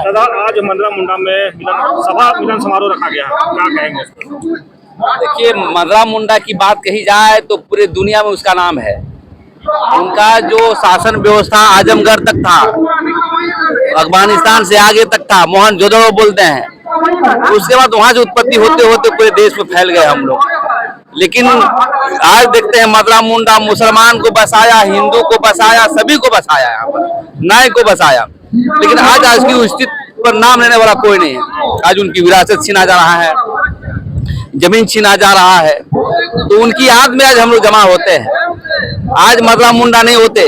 दादा आज मंदरा मुंडा में मिलन समारोह रखा गया है, क्या कहेंगे इस पर? देखिए, मंदरा मुंडा की बात कही जाए तो पूरे दुनिया में उसका नाम है। उनका जो शासन व्यवस्था आजमगढ़ तक था, अफगानिस्तान से आगे तक था, मोहनजोदड़ो बोलते हैं। उसके बाद वहाँ से उत्पत्ति होते होते पूरे देश में फैल गए हम लोग। लेकिन आज देखते हैं मंदरा मुंडा मुसलमान को बसाया, हिंदू को बसाया, सभी को बसाया, यहाँ पर नाय को बसाया। लेकिन आज की स्थिति पर नाम लेने वाला कोई नहीं है। आज उनकी विरासत छीना जा रहा है, जमीन छीना जा रहा है, तो उनकी याद में आज हम लोग जमा होते हैं। आज मंदरा मुंडा नहीं होते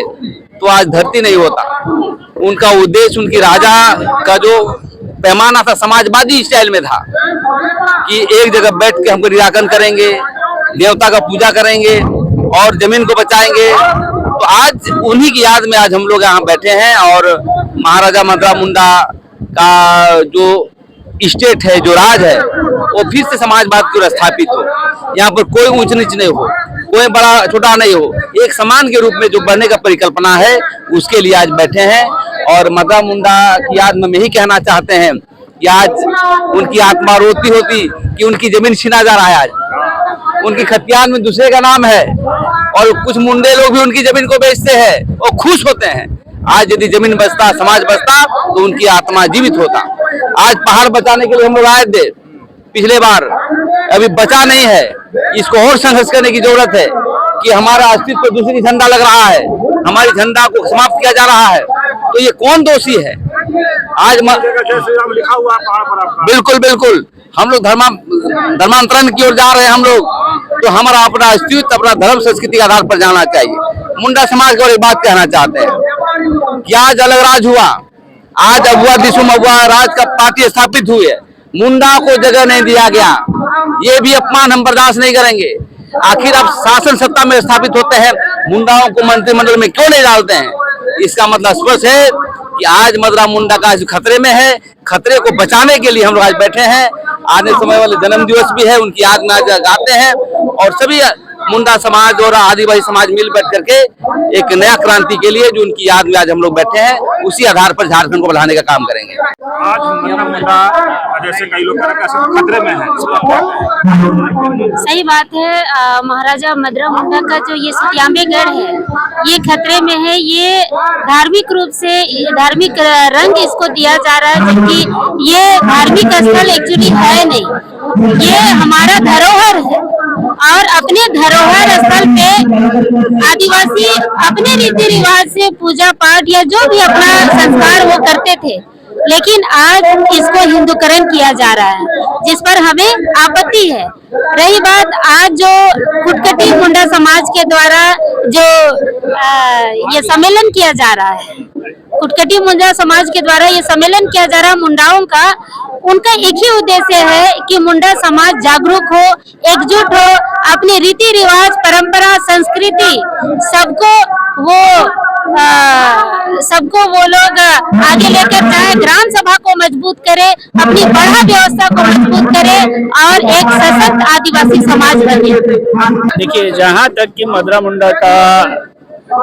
तो आज धरती नहीं होता। उनका उद्देश्य, उनकी राजा का जो पैमाना था समाजवादी स्टाइल में था कि एक जगह बैठ के हमको निराकरण करेंगे, देवता का पूजा करेंगे और जमीन को बचाएंगे। तो आज उन्हीं की याद में आज हम लोग यहाँ बैठे हैं और महाराजा मंदरा मुंडा का जो स्टेट है, जो राज है, वो फिर से समाजवाद की स्थापित हो। यहाँ पर कोई ऊंच नीच नहीं हो, कोई बड़ा छोटा नहीं हो, एक समान के रूप में जो बनने का परिकल्पना है, उसके लिए आज बैठे हैं। और मंदरा मुंडा की याद में यही कहना चाहते हैं कि आज उनकी आत्मा रोती होती कि उनकी जमीन छीना जा रहा है। आज उनकी खतियान में दूसरे का नाम है और कुछ मुंडे लोग भी उनकी जमीन को बेचते हैं और खुश होते हैं। आज यदि जमीन बचता, समाज बचता, तो उनकी आत्मा जीवित होता। आज पहाड़ बचाने के लिए हम लोग आए थे पिछले बार, अभी बचा नहीं है। इसको और संघर्ष करने की जरूरत है कि हमारा अस्तित्व दूसरी झंडा लग रहा है, हमारी झंडा को समाप्त किया जा रहा है। तो ये कौन दोषी है? आज लिखा हुआ पहाड़ पर आपका। बिल्कुल बिल्कुल, हम लोग धर्मांतरण की ओर जा रहे हैं हम लोग। तो हमारा अपना अस्तित्व, अपना धर्म संस्कृति के आधार पर जाना चाहिए। मुंडा समाज को एक बात कहना चाहते हैं कि आज अलग राज हुआ, आज अगुआ दिसुम अगुआ राज का पार्टी स्थापित हुई है, मुंडा को जगह नहीं दिया गया। ये भी अपमान हम बर्दाश्त नहीं करेंगे। आखिर आप शासन सत्ता में स्थापित होते हैं, मुंडाओं को मंत्रिमंडल में क्यों नहीं डालते हैं? इसका मतलब स्पष्ट है कि आज मंदरा मुंडा का खतरे में है। खतरे को बचाने के लिए हम लोग आज बैठे हैं। आने समय वाले जन्म दिवस भी है, उनकी याद में आज गाते हैं और सभी मुंडा समाज और आदिवासी समाज मिल बैठ करके एक नया क्रांति के लिए, जो उनकी याद में आज हम लोग बैठे हैं, उसी आधार पर झारखंड को बढ़ाने का काम करेंगे। आज मंदरा मुंडा जैसे कई लोग खतरे में है, सही बात है। महाराजा मंदरा मुंडा का जो ये सत्याम्बेगढ़ है, ये खतरे में है। ये धार्मिक रूप से धार्मिक रंग इसको दिया जा रहा है, जबकि ये धार्मिक स्थल एक्चुअली है नहीं। ये हमारा धरोहर है और अपने धरोहर स्थल पे आदिवासी अपने रीति रिवाज से पूजा पाठ या जो भी अपना संस्कार वो करते थे। लेकिन आज इसको हिंदूकरण किया जा रहा है, जिस पर हमें आपत्ति है। रही बात आज जो कुटकटी मुंडा समाज के द्वारा जो ये सम्मेलन किया जा रहा है, कुटकटी मुंडा समाज के द्वारा ये सम्मेलन किया जा रहा है मुंडाओं का, उनका एक ही उद्देश्य है कि मुंडा समाज जागरूक हो, एकजुट हो, अपने रीति रिवाज, परंपरा, संस्कृति सबको वो लोग आगे लेकर जाए, ग्राम सभा को मजबूत करे, अपनी बढ़ा व्यवस्था को मजबूत करे और एक सशक्त आदिवासी समाज बने। देखिए, जहाँ तक कि मंदरा मुंडा का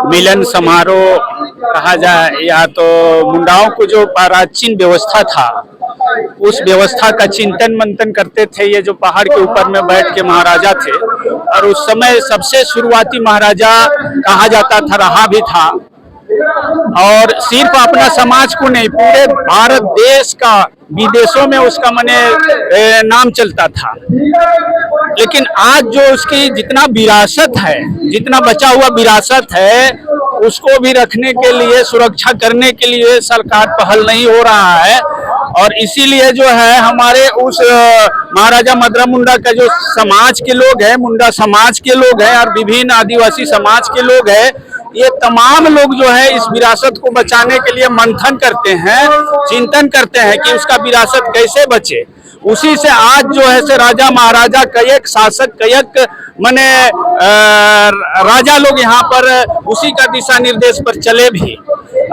मिलन समारोह कहा जाए, या तो मुंडाओं को जो प्राचीन व्यवस्था था, उस व्यवस्था का चिंतन मंथन करते थे। ये जो पहाड़ के ऊपर में बैठ के महाराजा थे, और उस समय सबसे शुरुआती महाराजा कहा जाता था, रहा भी था। और सिर्फ अपना समाज को नहीं, पूरे भारत देश का, विदेशों में उसका नाम चलता था। लेकिन आज जो उसकी जितना विरासत है, जितना बचा हुआ विरासत है, उसको भी रखने के लिए, सुरक्षा करने के लिए सरकार पहल नहीं हो रहा है। और इसीलिए जो है हमारे उस महाराजा मंदरा मुंडा का जो समाज के लोग हैं, मुंडा समाज के लोग हैं और विभिन्न आदिवासी समाज के लोग हैं, ये तमाम लोग जो है इस विरासत को बचाने के लिए मंथन करते हैं, चिंतन करते हैं कि उसका विरासत कैसे बचे। उसी से आज जो है से राजा महाराजा कयक शासक कयक राजा लोग यहाँ पर उसी का दिशा निर्देश पर चले भी,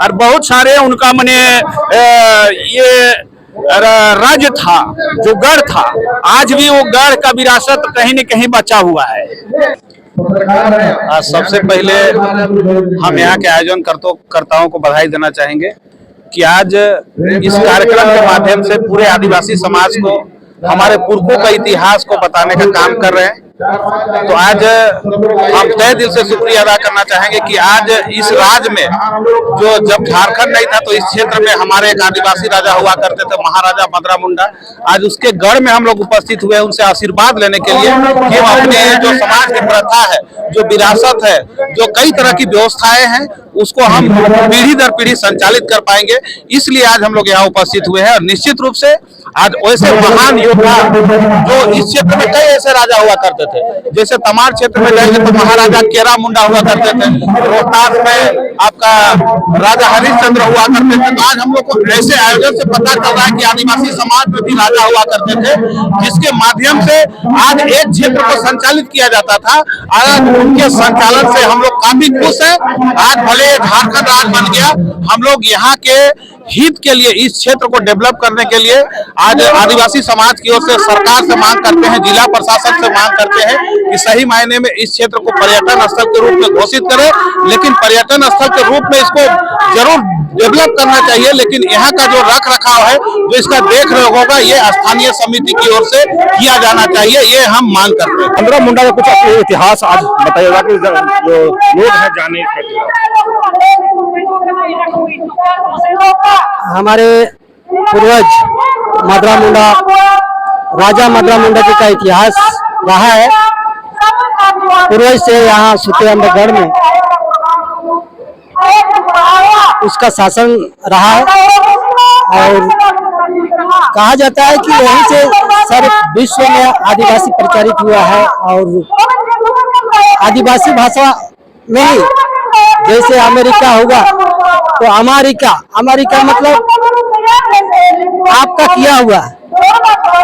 और बहुत सारे उनका ये राज्य था, जो गढ़ था, आज भी वो गढ़ का विरासत कहीं न कहीं बचा हुआ है। सबसे पहले हम यहाँ के आयोजन कर्ताओं को बधाई देना चाहेंगे कि आज इस कार्यक्रम के माध्यम से पूरे आदिवासी समाज को हमारे पुरखों का इतिहास को बताने का काम कर रहे हैं। तो आज हम तहे दिल से शुक्रिया अदा करना चाहेंगे कि आज इस राज्य में जो जब झारखंड नहीं था तो इस क्षेत्र में हमारे एक आदिवासी राजा हुआ करते थे, महाराजा मदरा मुंडा। आज उसके गढ़ में हम लोग उपस्थित हुए उनसे आशीर्वाद लेने के लिए कि हम अपने जो समाज की प्रथा है, जो विरासत है, जो कई तरह की व्यवस्थाएं हैं, उसको हम पीढ़ी दर पीढ़ी संचालित कर पाएंगे। इसलिए आज हम लोग यहाँ उपस्थित हुए हैं। और निश्चित रूप से आज वैसे महान योद्धा जो इस क्षेत्र में कई ऐसे राजा हुआ करते थे, जैसे तमाड़ क्षेत्र में जाएंगे तो महाराजा केरा मुंडा हुआ करते थे, रोहतास में आपका राजा हरिश्चंद्र हुआ करते थे। तो आज हम लोग को ऐसे आयोजन से पता चल रहा है कि आदिवासी समाज में भी राजा हुआ करते थे, जिसके माध्यम से आज एक क्षेत्र को संचालित किया जाता था। आज उनके संचालन से हम लोग काफी खुश हैं। आज भले झारखंड राज्य बन गया, हम लोग यहाँ के हित के लिए, इस क्षेत्र को डेवलप करने के लिए आज आदिवासी समाज की ओर से सरकार से मांग करते हैं, जिला प्रशासन से मांग करते हैं कि सही मायने में इस क्षेत्र को पर्यटन स्थल के रूप में घोषित करें। लेकिन पर्यटन स्थल के रूप में इसको जरूर डेवलप करना चाहिए, लेकिन यहाँ का जो रख रखाव है, जो इसका देख रेख होगा, ये स्थानीय समिति की ओर से किया जाना चाहिए, ये हम मांग करते हैं। मदरा मुंडा का कुछ इतिहास आज बताइएगा कि जो लोग हैं जाने। हमारे पूर्वज मदरा मुंडा, राजा मदरा मुंडा जी का इतिहास रहा है। पूर्वज से यहाँ सुतेअम्बेगढ़ में उसका शासन रहा है और कहा जाता है कि यहीं से सारे विश्व में आदिवासी प्रचारित हुआ है। और आदिवासी भाषा में ही जैसे अमेरिका होगा तो अमेरिका मतलब आपका किया हुआ,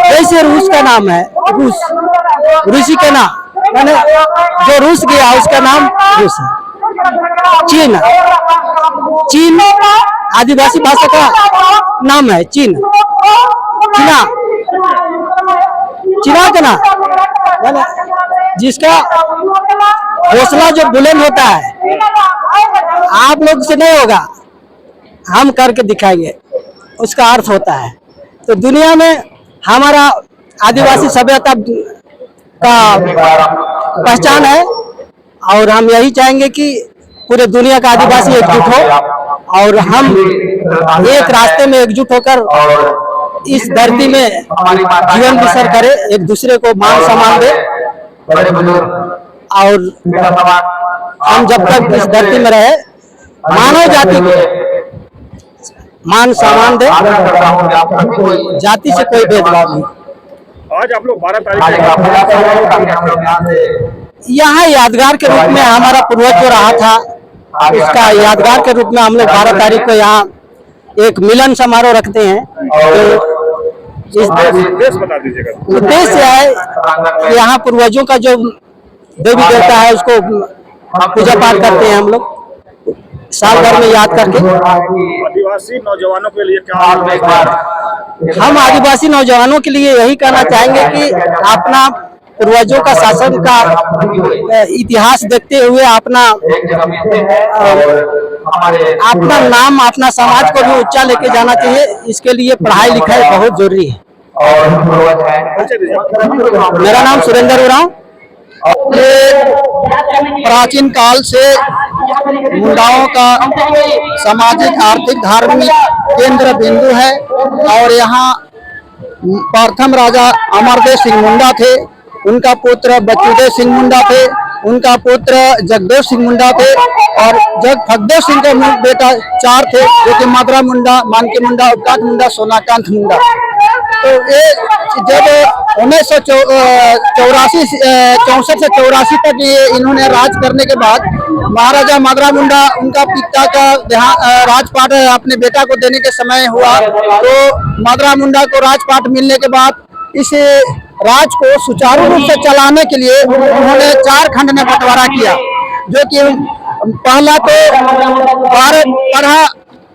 जैसे रूस का नाम है रूसी का नाम, मैंने जो रूस गया उसका नाम रूस है। चीन आदिवासी भाषा का नाम है चीना का नाम, जिसका हौसला जो बुलंद होता है, आप लोग से नहीं होगा, हम करके दिखाएंगे, उसका अर्थ होता है। तो दुनिया में हमारा आदिवासी सभ्यता का पहचान है और हम यही चाहेंगे कि पूरे दुनिया का आदिवासी एकजुट हो और हम एक रास्ते में एकजुट होकर इस धरती में जीवन बसर करें, एक दूसरे को मान सम्मान दे। और हम जब तक इस धरती में रहे, मानव जाति को मान सम्मान दे, जाति से कोई भेदभाव नहीं। आज आप लोग 12 तारीख यहाँ यादगार के रूप में हमारा पूर्वज जो रहा था, उसका यादगार के रूप में हम लोग 12 तारीख को यहाँ एक मिलन समारोह रखते हैं। तो इस बता दीजिएगा। उद्देश्य है यहाँ पूर्वजों का जो देवी देवता है उसको पूजा पाठ करते हैं हम लोग साल भर में याद करके। आदिवासी नौजवानों के लिए क्या हम आदिवासी नौजवानों के लिए यही कहना चाहेंगे कि अपना पूर्वजों का शासन का इतिहास देखते हुए अपना नाम, अपना समाज को भी ऊंचा लेके जाना चाहिए। इसके लिए पढ़ाई लिखाई बहुत जरूरी है। मेरा नाम सुरेंद्र उरांव। प्राचीन काल से मुंडाओं का सामाजिक, आर्थिक, धार्मिक केंद्र बिंदु है और यहाँ प्रथम राजा अमरदेव सिंह मुंडा थे, उनका पुत्र बच्चूदेव सिंह मुंडा थे, उनका पुत्र जगदेव सिंह मुंडा थे और फगदेव सिंह के बेटा 4 थे, जो कि मदरा मुंडा, मानकी मुंडा, उपकांत मुंडा, सोनाकांत मुंडा। तो ये जब 1964 से 84 तक ये इन्होंने राज करने के बाद महाराजा मदरा मुंडा, उनका पिता का राजपाट अपने बेटा को देने के समय हुआ, तो मदरा मुंडा को राजपाट मिलने के बाद इस राज को सुचारू रूप से चलाने के लिए उन्होंने 4 खंड में बंटवारा किया, जो कि पहला तो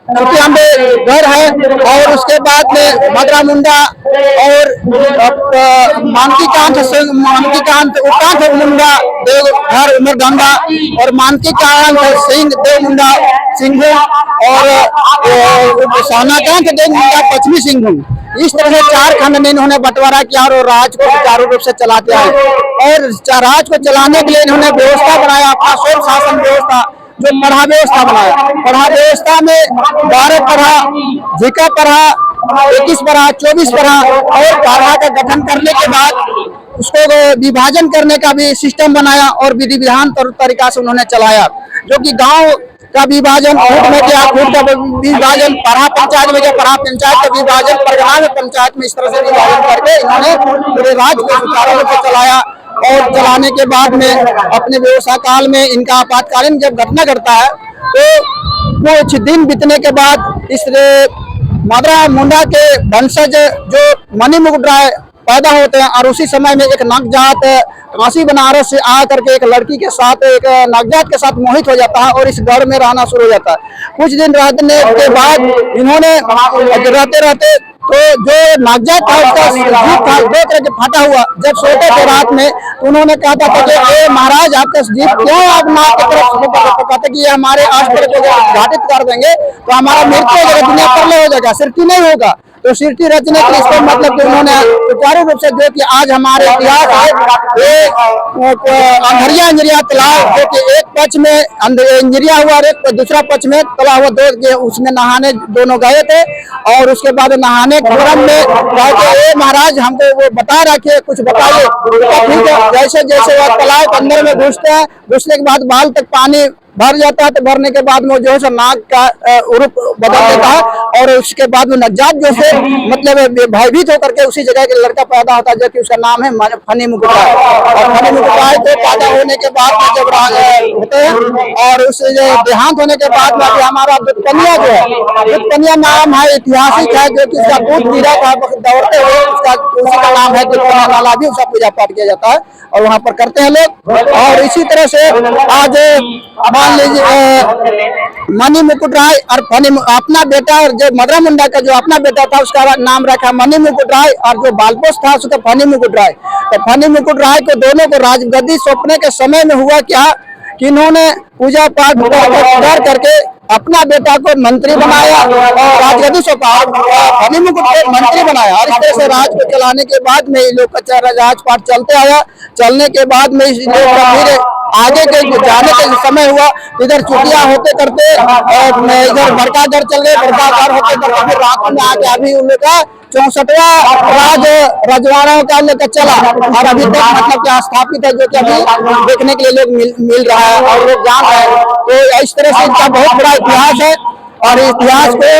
सुतियांबेगढ़ है, और उसके बाद में मदरा मुंडा और मानकीकांत उकांत मुंडा देवघर उमरगंगा, और मानकीकांत सिंह देव मुंडा सिंहभूम, और सोनाकांत देव मुंडा पश्चिमी सिंहभूम। इस तरह से 4 खंड में इन्होंने बंटवारा किया और राज को सुचारू रूप से चलाते आए। और राज को चलाने के लिए इन्होंने व्यवस्था बनाया, अपना स्वयं शासन व्यवस्था, जो पढ़ा व्यवस्था बनाया। पढ़ा व्यवस्था में 12 पढ़ा, जीका पढ़ा, 21 पढ़ा, 24 पढ़ा, और पढ़ा का गठन करने के बाद उसको विभाजन करने का भी सिस्टम बनाया और विधि विधान तरीका से उन्होंने चलाया, जो कि गांव का विभाजन, कूट में क्या कूट का विभाजन, पढ़ा पंचायत में क्या पढ़ा पंचायत का विभाजन, परगना में पंचायत में, इस तरह से विभाजन करके इन्होंने पूरे राज्य को सुचारू रूप से चलाया। और चलाने के बाद में अपने व्यवसाय काल में इनका आपातकालीन जब घटना घटता है तो कुछ दिन बीतने के बाद इस मदरा मुंडा के वंशज जो मणि मुकुट राय पैदा होते हैं, और उसी समय में एक नवजात काशी बनारस से आ करके एक लड़की के साथ, एक नवजात के साथ मोहित हो जाता है और इस घर में रहना शुरू हो जाता है। कुछ दिन रहने के बाद इन्होंने रहते रहते तो जो नवजात था उसका जीप था 2 तरह से फटा हुआ। जब सोते थे रात में तो उन्होंने कहा था कि महाराज आपका जीप क्यों आप नाक की तरफ, तो कहते कि ये हमारे आस पड़ोस को घाटित कर देंगे तो हमारा मृत्यु हो जाएगा, दुनिया पर हो जाएगा, सृष्टि नहीं होगा। तो सृष्टि रचने के लिए इसका मतलब कि उन्होंने सुचारू रूप से, जो कि आज हमारे इतिहास है, ये अंधरिया तालाब, जो कि एक पक्ष में अंजरिया हुआ और एक दूसरा पक्ष में तालाब हुआ, 2 उसमें नहाने दोनों गए थे। और उसके बाद नहाने के क्रम में कहा महाराज हमको वो बता रखे, कुछ बताइए। ठीक है, जैसे जैसे वह तालाब के अंदर में घुसते हैं, घुसने के बाद बाल तक पानी भर जाता है, तो भरने के बाद में जो है नाक का रूप बदल देता है, और उसके बाद में नवजात जो से मतलब भयभीत होकर के उसी जगह के लड़का पैदा होता है, जो कि उसका नाम है फनी मुकुट राय। और फनी मुकुट राय को पैदा होने के बाद में जब होते हैं और उस देहांत होने के बाद में हमारा दुधकनिया जो है, दुधकनिया नाम है, ऐतिहासिक है, जो कि उसका दूध गिरा था दौड़ते हुए, उसी का नाम है दुधकनिया नाला, भी उसका पूजा पाठ किया जाता है और वहाँ पर करते हैं लोग। और इसी तरह से आज मान लीजिए मणि मुकुट राय और अपना बेटा, और जो मदरा मुंडा का जो अपना बेटा था उसका नाम रखा मणि मुकुट राय, और जो बालपोष था उसका फनी मुकुट राय। तो फनी मुकुट राय को दोनों को राजगद्दी सौंपने के समय में हुआ क्या कि इन्होंने पूजा पाठ कर करके अपना बेटा को मंत्री बनाया और राजगद्दी सौंपा, फनी मुकुट को मंत्री बनाया। और इस तरह से राज को चलाने के बाद में लोग का राजपाट चलते आया। चलने के बाद में इस लोग का फिर आगे के जाने के समय हुआ, इधर छुट्टियां होते करते इधर बड़का घर चल गए, बड़का घर होते करते फिर रात में आके अभी उन लोग का 64वां रजवाड़ों का लेकर चला, और अभी तक मतलब क्या स्थापित है, जो कि अभी देखने के लिए लोग मिल रहा है और लोग जान रहे हैं। तो इस तरह से इसका बहुत बड़ा इतिहास है, और इतिहास को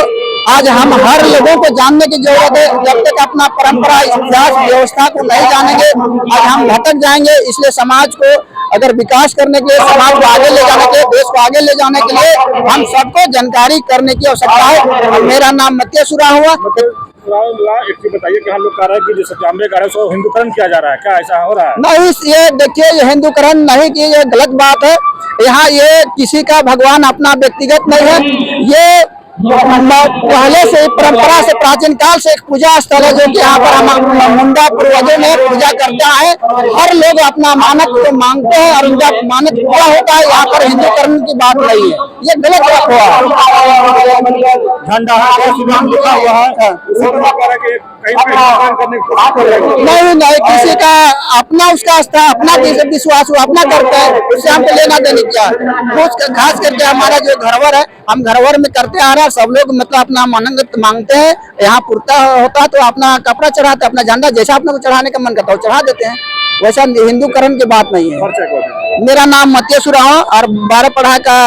आज हम हर लोगों को जानने की जरूरत है। जब तक अपना परंपरा, इतिहास, व्यवस्था को नहीं जानेंगे आज हम भटक जाएंगे। इसलिए समाज को अगर विकास करने के लिए, समाज को आगे ले जाने के लिए, देश को आगे ले जाने के लिए हम सबको जानकारी करने की आवश्यकता है। मेरा नाम मत्यसुरा हुआ। एक चीज बताइए कि हम लोग कह रहे हैं कि जो सत्याम्बेगढ़ है उसको हिंदुकरण किया जा रहा है, क्या ऐसा हो रहा है? नहीं, ये देखिए, ये हिंदुकरण नहीं की, ये गलत बात है। यहाँ ये किसी का भगवान अपना व्यक्तिगत नहीं है, ये पहले से परंपरा से प्राचीन काल से एक पूजा स्थल है, जो कि यहाँ पर हम मुंडा पूर्वजों ने पूजा करता है। हर लोग अपना मानत को मांगते हैं और उनका मानत पूरा होता है। यहाँ पर हिंदुकरण की बात नहीं है, ये गलत बात हुआ। झंडा लिखा हुआ है, नहीं, किसी का अपना उसका आस्था, अपना विश्वास अपना करता है, उससे हमको लेना देने क्या। खास करके हमारा जो घरवर है, हम घरवर में करते आ रहे हैं, सब लोग मतलब अपना मन्नत मांगते हैं। यहाँ पुरता होता है तो अपना कपड़ा चढ़ाते, अपना झंडा जैसा अपने को चढ़ाने का मन करता है चढ़ा देते हैं। वैसा हिंदुकरण की बात नहीं है। मेरा नाम मत्यसुरा है और 12 पढ़ा का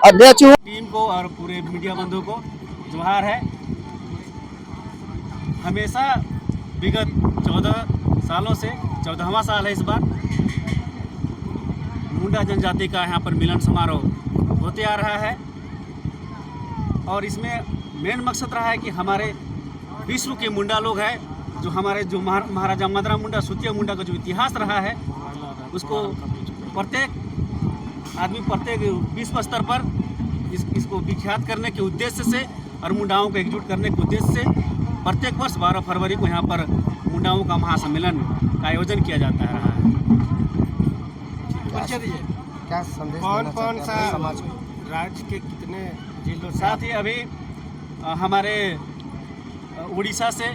अध्यक्ष हूँ। टीम को और पूरे मीडिया बंधुओं को जोहार है। हमेशा विगत 14 सालों से 14वां साल है इस बार, मुंडा जनजाति का यहाँ पर मिलन समारोह होते आ रहा है। और इसमें मेन मकसद रहा है कि हमारे विश्व के मुंडा लोग हैं, जो हमारे जो महाराजा मदरा मुंडा, सुतिया मुंडा का जो इतिहास रहा है, उसको प्रत्येक आदमी, प्रत्येक विश्व स्तर पर इसको विख्यात करने के उद्देश्य से और मुंडाओं को एकजुट करने के उद्देश्य से प्रत्येक वर्ष 12 फरवरी को यहाँ पर मुंडाओं का महासम्मेलन का आयोजन किया जाता है रहा है। क्या संदेश कौन कौन सा राज्य के कितने जिलों से साथ ही अभी हमारे उड़ीसा से,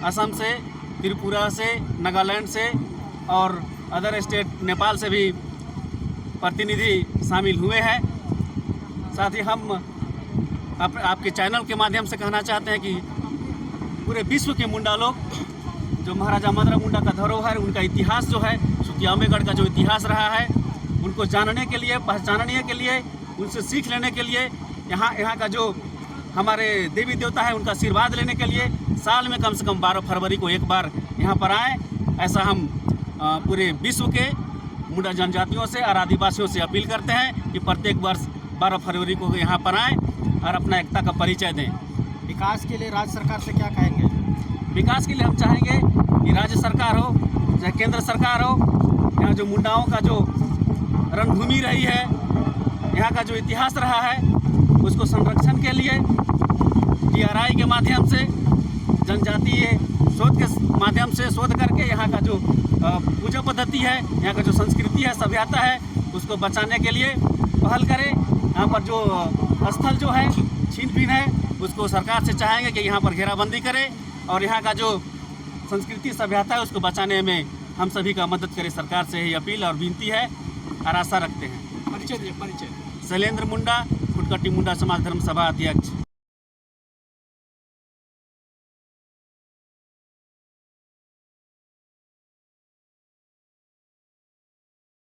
असम से, त्रिपुरा से, नागालैंड से और अदर स्टेट नेपाल से भी प्रतिनिधि शामिल हुए हैं। साथ ही हम आपके चैनल के माध्यम से कहना चाहते हैं कि पूरे विश्व के मुंडा लोग जो महाराजा मदरा मुंडा का धरोहर, उनका इतिहास जो है, सुतियामेगढ़ का जो इतिहास रहा है, उनको जानने के लिए, पहचानने के लिए, उनसे सीख लेने के लिए, यहाँ का जो हमारे देवी देवता है उनका आशीर्वाद लेने के लिए साल में कम से कम 12 फरवरी को एक बार यहाँ पर आएँ। ऐसा हम पूरे विश्व के मुंडा जनजातियों से और आदिवासियों से अपील करते हैं कि प्रत्येक वर्ष 12 फरवरी को यहाँ पर आएँ और अपना एकता का परिचय दें। विकास के लिए राज्य सरकार से क्या कहेंगे? विकास के लिए हम चाहेंगे कि राज्य सरकार हो चाहे केंद्र सरकार हो, यहाँ जो मुंडाओं का जो रणभूमि रही है, यहाँ का जो इतिहास रहा है, उसको संरक्षण के लिए DRI के माध्यम से, जनजातीय शोध के माध्यम से शोध करके यहाँ का जो पूजा पद्धति है, यहाँ का जो संस्कृति है, सभ्यता है, उसको बचाने के लिए पहल करें। यहाँ पर जो स्थल जो है छीन बीन है, उसको सरकार से चाहेंगे कि यहाँ पर घेराबंदी करें और यहाँ का जो संस्कृति सभ्यता है उसको बचाने में हम सभी का मदद करें। सरकार से यही अपील और विनती है और आशा रखते हैं। परिचय। शैलेंद्र मुंडा, खुटकटी मुंडा समाज धर्म सभा अध्यक्ष।